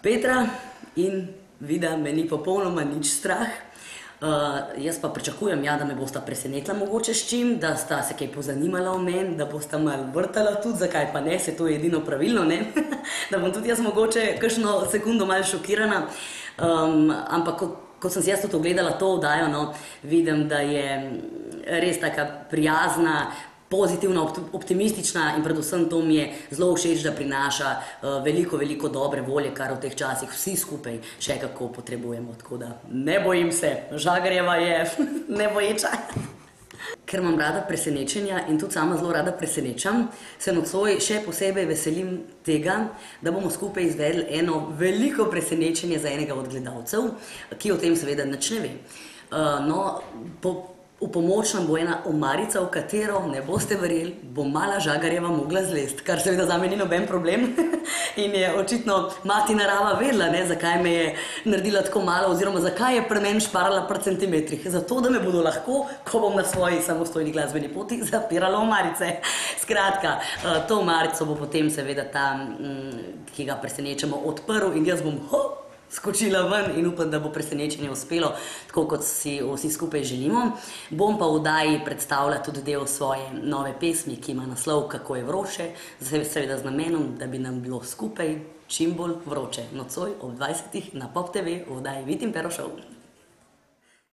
Petra in Vida me ni popolnoma nič strah. Jaz pa pričakujem, ja, da me bosta presenetila mogoče s čim, da sta se kaj pozanimala o meni, da bosta malo vrtala tudi, zakaj pa ne, se to je edino pravilno, ne? Da bom tudi jaz mogoče kakšno sekundo malo šokirana. Ampak ko sem si jaz tudi ogledala to oddajo, no, vidim, da je res taka prijazna, pozitivna, optimistična in predvsem to mi je zelo všeč, da prinaša veliko dobre volje, kar v teh časih vsi skupaj še kako potrebujemo. Tako da ne bojim se, Žagarjeva je neboječa. Ker imam rada presenečenja in tudi sama zelo rada presenečam, se nocoj še posebej veselim tega, da bomo skupaj izvedli eno veliko presenečenje za enega od gledalcev, ki o tem seveda nič ne ve. V pomoč nam bo ena omarica, v katero, ne boste verjeli, bo mala Žagarjeva mogla zlesti, kar seveda zame ni noben problem. In je očitno mati narava vedela, ne, zakaj me je naredila tako malo oziroma zakaj je pri meni šparala pri centimetrih. Zato, da me bodo lahko, ko bom na svoji samostojni glasbeni poti, zapirala omarice. Skratka, to omarico bo potem seveda ta, ki ga presenečamo, odprl in jaz bom skočila ven in upam, da bo presenečenje uspelo, tako kot si vsi skupaj želimo. Bom pa v oddaji predstavila tudi del svoje nove pesmi, ki ima naslov Kako je vroče, seveda z namenom, da bi nam bilo skupaj čim bolj vroče. Nocoj ob 20. na Pop TV v oddaji Vid in Pero Show.